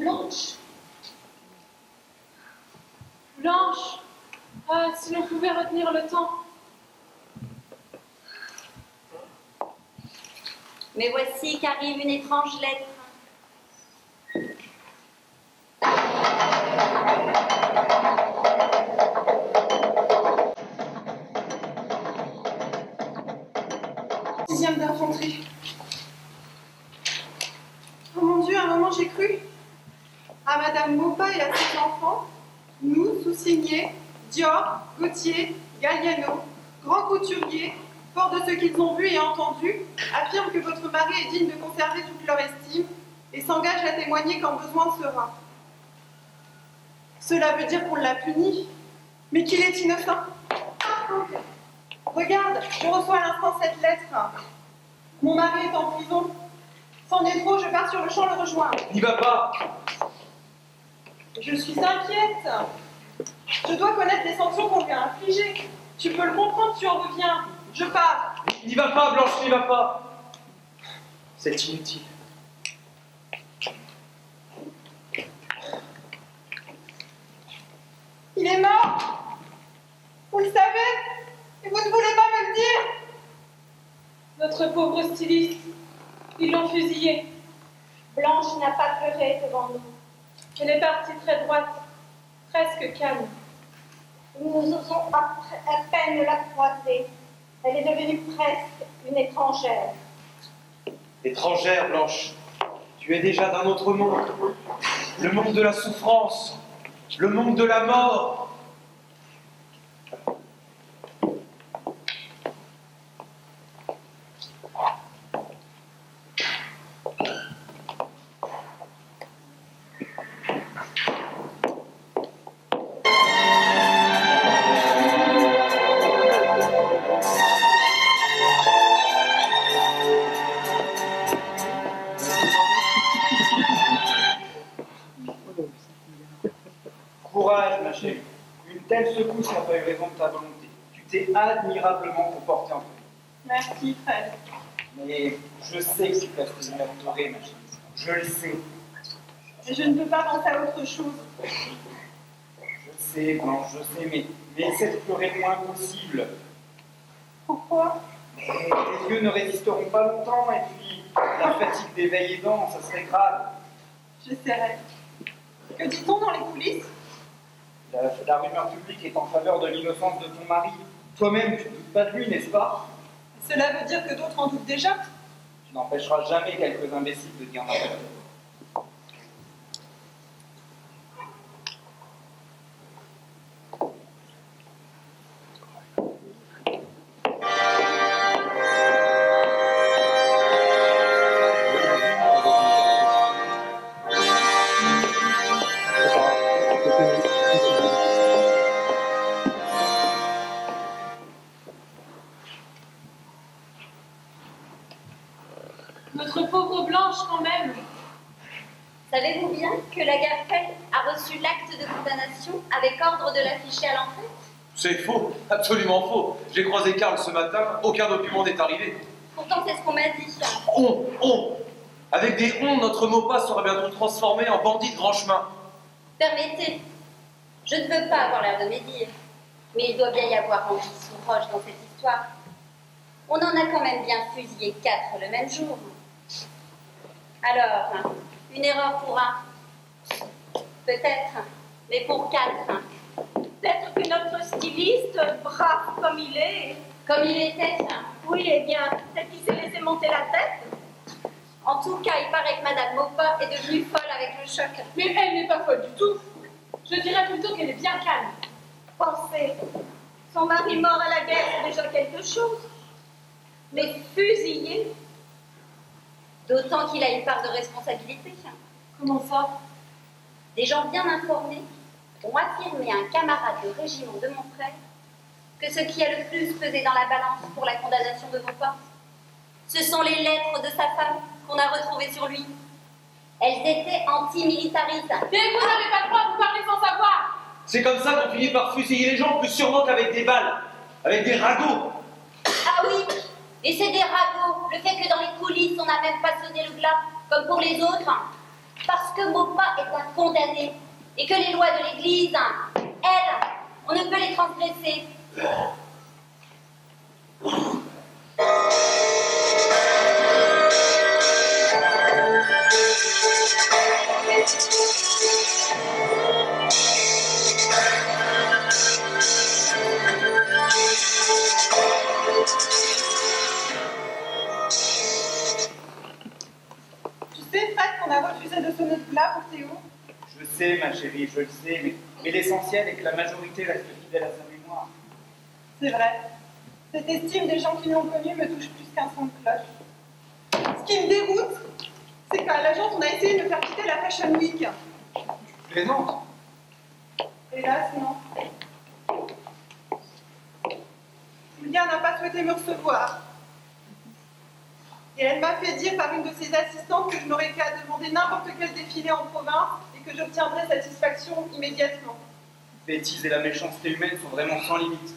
Blanche. Blanche. Ah, si l'on pouvait retenir le temps. Mais voici qu'arrive une étrange lettre. Sixième d'infanterie. Oh mon Dieu, à un moment j'ai cru. À Madame Maupas et à ses enfants, nous, sous-signés, Dior, Gauthier, Galliano, grands couturiers, forts de ce qu'ils ont vu et entendu, affirment que votre mari est digne de conserver toute leur estime et s'engagent à témoigner quand besoin sera. Cela veut dire qu'on l'a puni, mais qu'il est innocent. Regarde, je reçois à l'instant cette lettre. Mon mari est en prison. C'en est trop, je pars sur le champ le rejoindre. N'y va pas. Je suis inquiète. Je dois connaître les sanctions qu'on lui a infligées. Tu peux le comprendre, tu en reviens. Je pars. N'y va pas, Blanche, n'y va pas. C'est inutile. Il est mort. Vous le savez. Et vous ne voulez pas me le dire. Notre pauvre styliste, ils l'ont fusillé. Blanche n'a pas pleuré devant nous. Elle est partie très droite, presque calme. Nous osons à peine la croiser. Elle est devenue presque une étrangère. Étrangère, Blanche, tu es déjà d'un autre monde. Le monde de la souffrance, le monde de la mort. Courage, ma chérie. Une telle secousse n'a pas eu raison de ta volonté. Tu t'es admirablement comporté en fait. Merci, Fred. Mais je sais que tu peux être adorée, ma chérie. Je le sais. Mais je ne peux pas penser à autre chose. Je sais, Blanche, je sais, mais essaie de pleurer le moins possible. Pourquoi? Tes yeux ne résisteront pas longtemps, et puis la fatigue des veilles aidant, ça serait grave. J'essaierai. Que dit-on dans les coulisses? La rumeur publique est en faveur de l'innocence de ton mari. Toi-même, tu ne doutes pas de lui, n'est-ce pas? Cela veut dire que d'autres en doutent déjà? Tu n'empêcheras jamais quelques imbéciles de dire n'importe quoi. Notre pauvre Blanche, quand même. Savez-vous bien que la Garfeld a reçu l'acte de condamnation avec ordre de l'afficher à l'entrée? C'est faux, absolument faux. J'ai croisé Karl ce matin, aucun document n'est arrivé. Pourtant, c'est ce qu'on m'a dit. On. Avec des on, notre Maupas sera bientôt transformé en bandit de grand chemin. Permettez, je ne veux pas avoir l'air de médire, mais il doit bien y avoir anguille sous roche dans cette histoire. On en a quand même bien fusillé 4 le même jour. Alors, une erreur pour un, peut-être, mais pour 4. Peut-être que notre styliste, brave comme il est, Comme il était. oui, eh bien, peut-être qu'il s'est laissé monter la tête. En tout cas, il paraît que Madame Maupas est devenue folle avec le choc. Mais elle n'est pas folle du tout. Je dirais plutôt qu'elle est bien calme. Pensez, son mari mort à la guerre, c'est déjà quelque chose. Mais fusillé, D'autant qu'il a une part de responsabilité. Comment ça? Des gens bien informés ont affirmé à un camarade de régiment de mon frère que ce qui a le plus pesé dans la balance pour la condamnation de Maupas, ce sont les lettres de sa femme qu'on a retrouvées sur lui. Elles étaient antimilitaristes. Mais vous n'avez pas le droit de vous parler sans savoir. C'est comme ça qu'on finit par fusiller les gens, plus sûrement qu'avec des balles, avec des ragots. Ah oui, et c'est des ragots. Le fait que dans les coulisses, on n'a même pas sonné le glas, comme pour les autres. Parce que Maupas est un condamné et que les lois de l'Église, elles, on ne peut les transgresser. Tu sais, Fred, qu'on a refusé de sonner de plat pour Théo? Je sais, ma chérie, je le sais, mais l'essentiel est que la majorité reste fidèle à sa mémoire. C'est vrai. Cette estime des gens qui l'ont connu me touche plus qu'un son de cloche. Ce qui me dégoûte, c'est qu'à l'agence, on a essayé de me faire quitter la Fashion Week. Tu plaisantes? Hélas, non. Julia n'a pas souhaité me recevoir. Et elle m'a fait dire par une de ses assistantes que je n'aurais qu'à demander n'importe quel défilé en province et que j'obtiendrais satisfaction immédiatement. Les bêtises et la méchanceté humaine sont vraiment sans limite.